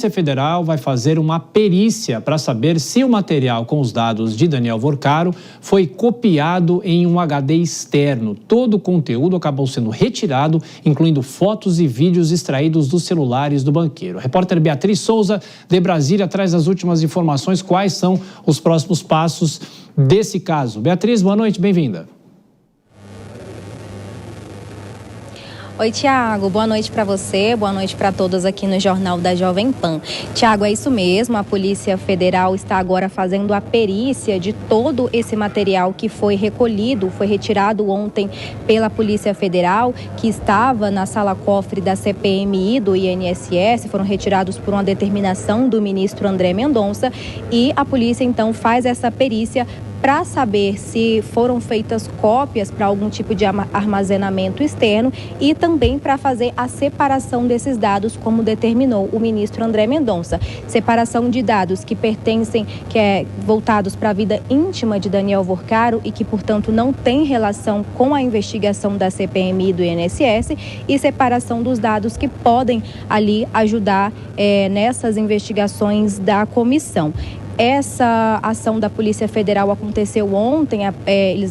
Polícia Federal vai fazer uma perícia para saber se o material com os dados de Daniel Vorcaro foi copiado em um HD externo. Todo o conteúdo acabou sendo retirado, incluindo fotos e vídeos extraídos dos celulares do banqueiro. A repórter Beatriz Souza, de Brasília, traz as últimas informações. Quais são os próximos passos desse caso? Beatriz, boa noite, bem-vinda. Oi, Tiago. Boa noite para você, boa noite para todos aqui no Jornal da Jovem Pan. Tiago, é isso mesmo, a Polícia Federal está agora fazendo a perícia de todo esse material que foi recolhido, foi retirado ontem pela Polícia Federal, que estava na sala-cofre da CPMI do INSS, foram retirados por uma determinação do ministro André Mendonça, e a polícia então faz essa perícia para saber se foram feitas cópias para algum tipo de armazenamento externo e também para fazer a separação desses dados, como determinou o ministro André Mendonça. Separação de dados que pertencem, voltados para a vida íntima de Daniel Vorcaro e que, portanto, não tem relação com a investigação da CPMI e do INSS, e separação dos dados que podem ali ajudar nessas investigações da comissão. Essa ação da Polícia Federal aconteceu ontem,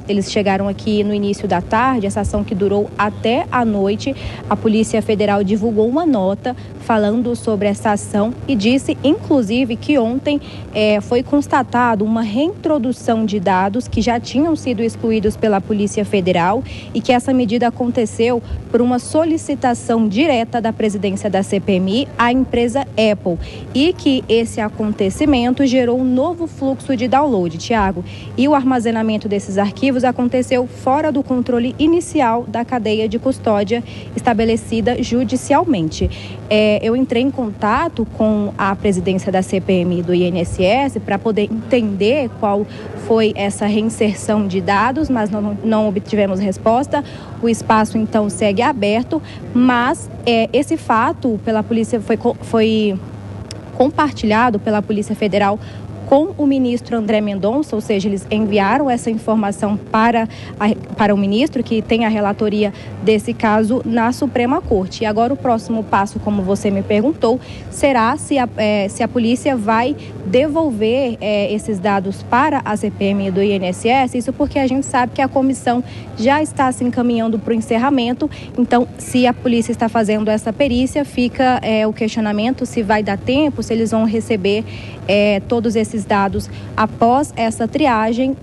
eles chegaram aqui no início da tarde, essa ação que durou até a noite. A Polícia Federal divulgou uma nota falando sobre essa ação e disse, inclusive, que ontem foi constatado uma reintrodução de dados que já tinham sido excluídos pela Polícia Federal e que essa medida aconteceu por uma solicitação direta da presidência da CPMI à empresa Apple e que esse acontecimento gerou um novo fluxo de download, Tiago. E o armazenamento desses arquivos aconteceu fora do controle inicial da cadeia de custódia estabelecida judicialmente. Eu entrei em contato com a presidência da CPMI do INSS para poder entender qual foi essa reinserção de dados, mas não obtivemos resposta. O espaço, então, segue aberto, mas esse fato pela polícia foi compartilhado pela Polícia Federal com o ministro André Mendonça, ou seja, eles enviaram essa informação para o ministro, que tem a relatoria desse caso na Suprema Corte. E agora o próximo passo, como você me perguntou, será se a polícia vai devolver esses dados para a CPMI do INSS, isso porque a gente sabe que a comissão já está se encaminhando para o encerramento. Então, se a polícia está fazendo essa perícia, fica o questionamento se vai dar tempo, se eles vão receber todos esses dados após essa triagem,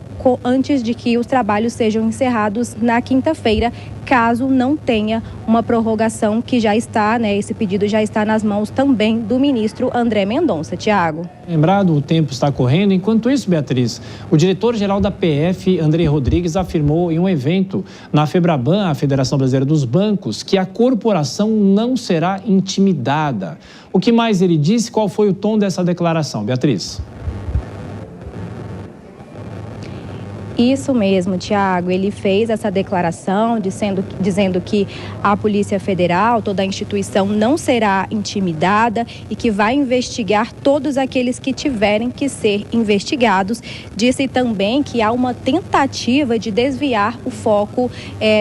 antes de que os trabalhos sejam encerrados na quinta-feira, caso não tenha uma prorrogação que já está, esse pedido já está nas mãos também do ministro André Mendonça. Tiago. Lembrado, o tempo está correndo. Enquanto isso, Beatriz, o diretor-geral da PF, André Rodrigues, afirmou em um evento na FEBRABAN, a Federação Brasileira dos Bancos, que a corporação não será intimidada. O que mais ele disse? Qual foi o tom dessa declaração, Beatriz? Isso mesmo, Tiago. Ele fez essa declaração dizendo que a Polícia Federal, toda a instituição, não será intimidada e que vai investigar todos aqueles que tiverem que ser investigados. Disse também que há uma tentativa de desviar o foco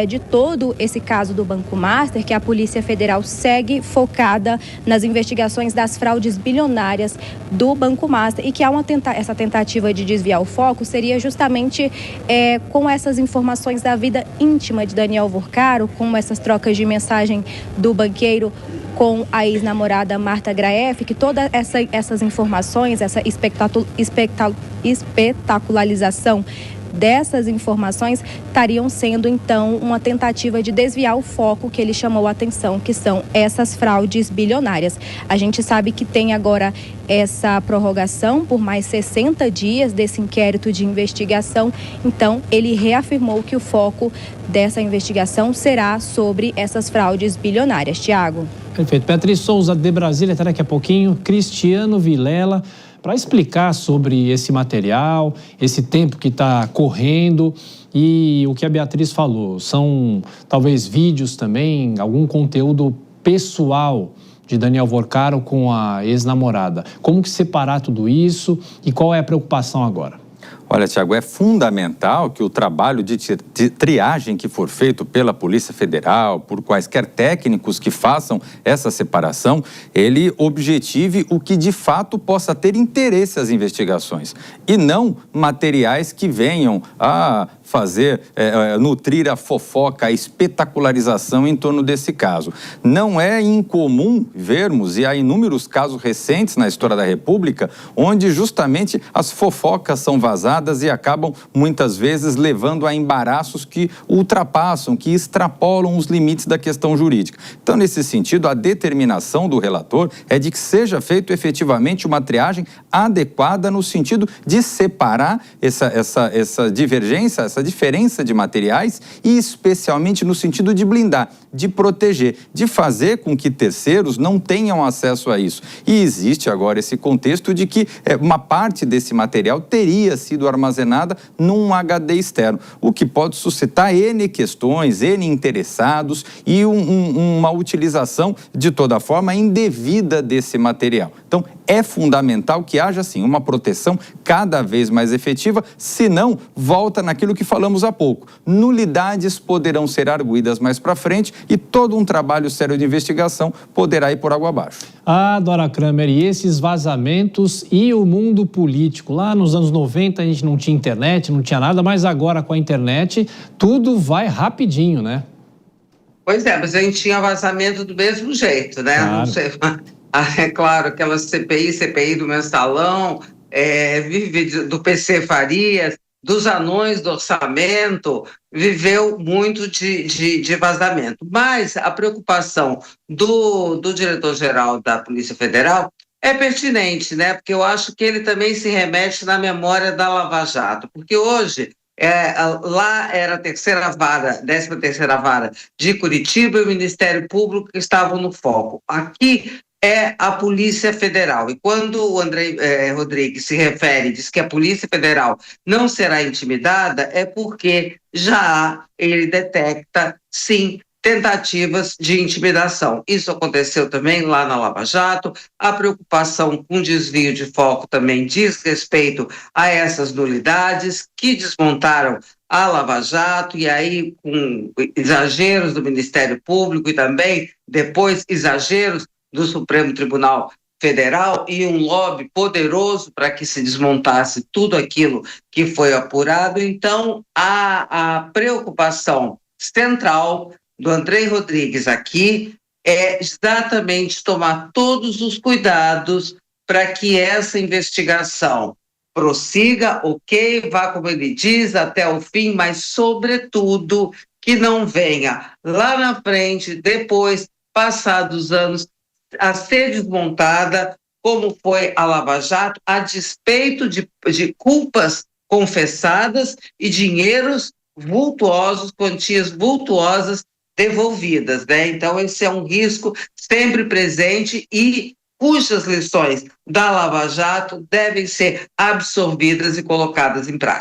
de todo esse caso do Banco Master, que a Polícia Federal segue focada nas investigações das fraudes bilionárias do Banco Master e que há essa tentativa de desviar o foco seria justamente com essas informações da vida íntima de Daniel Vorcaro, com essas trocas de mensagem do banqueiro com a ex-namorada Marta Graeff, que todas essas informações, essa espetacularização dessas informações estariam sendo, então, uma tentativa de desviar o foco que ele chamou a atenção, que são essas fraudes bilionárias. A gente sabe que tem agora essa prorrogação por mais 60 dias desse inquérito de investigação, então ele reafirmou que o foco dessa investigação será sobre essas fraudes bilionárias. Tiago. Perfeito. Beatriz Souza, de Brasília, até daqui a pouquinho. Cristiano Vilela, para explicar sobre esse material, esse tempo que está correndo e o que a Beatriz falou. São talvez vídeos também, algum conteúdo pessoal de Daniel Vorcaro com a ex-namorada. Como que separar tudo isso e qual é a preocupação agora? Olha, Tiago, é fundamental que o trabalho de triagem que for feito pela Polícia Federal, por quaisquer técnicos que façam essa separação, ele objetive o que de fato possa ter interesse às investigações e não materiais que venham a nutrir a fofoca, a espetacularização em torno desse caso. Não é incomum vermos, e há inúmeros casos recentes na história da República, onde justamente as fofocas são vazadas e acabam muitas vezes levando a embaraços que ultrapassam, que extrapolam os limites da questão jurídica. Então, nesse sentido, a determinação do relator é de que seja feito efetivamente uma triagem adequada no sentido de separar essa divergência, essa diferença de materiais e especialmente no sentido de blindar, de proteger, de fazer com que terceiros não tenham acesso a isso. E existe agora esse contexto de que uma parte desse material teria sido armazenada num HD externo, o que pode suscitar N questões, N interessados e uma utilização, de toda forma, indevida desse material. Então, é fundamental que haja, sim, uma proteção cada vez mais efetiva, senão volta naquilo que falamos há pouco. Nulidades poderão ser arguidas mais para frente e todo um trabalho sério de investigação poderá ir por água abaixo. Ah, Dora Kramer, e esses vazamentos e o mundo político? Lá nos anos 90 a gente não tinha internet, não tinha nada, mas agora com a internet tudo vai rapidinho, né? Pois é, mas a gente tinha vazamento do mesmo jeito, né? Claro. Não sei, é claro, aquela CPI do Mensalão, do PC Farias, dos anões do orçamento, viveu muito de vazamento. Mas a preocupação do diretor-geral da Polícia Federal é pertinente, né? Porque eu acho que ele também se remete na memória da Lava Jato, porque hoje lá era a 13ª vara de Curitiba e o Ministério Público que estavam no foco. Aqui é a Polícia Federal. E quando o Andrei Rodrigues se refere, diz que a Polícia Federal não será intimidada, é porque ele detecta, sim, tentativas de intimidação. Isso aconteceu também lá na Lava Jato. A preocupação com desvio de foco também diz respeito a essas nulidades que desmontaram a Lava Jato, e aí com exageros do Ministério Público e também depois exageros do Supremo Tribunal Federal e um lobby poderoso para que se desmontasse tudo aquilo que foi apurado. Então, a preocupação central do Andrei Rodrigues aqui é exatamente tomar todos os cuidados para que essa investigação prossiga, vá, como ele diz, até o fim, mas, sobretudo, que não venha lá na frente, depois, passados anos, a ser desmontada, como foi a Lava Jato, a despeito de culpas confessadas e dinheiros vultuosos, quantias vultuosas devolvidas, né? Então, esse é um risco sempre presente e cujas lições da Lava Jato devem ser absorvidas e colocadas em prática.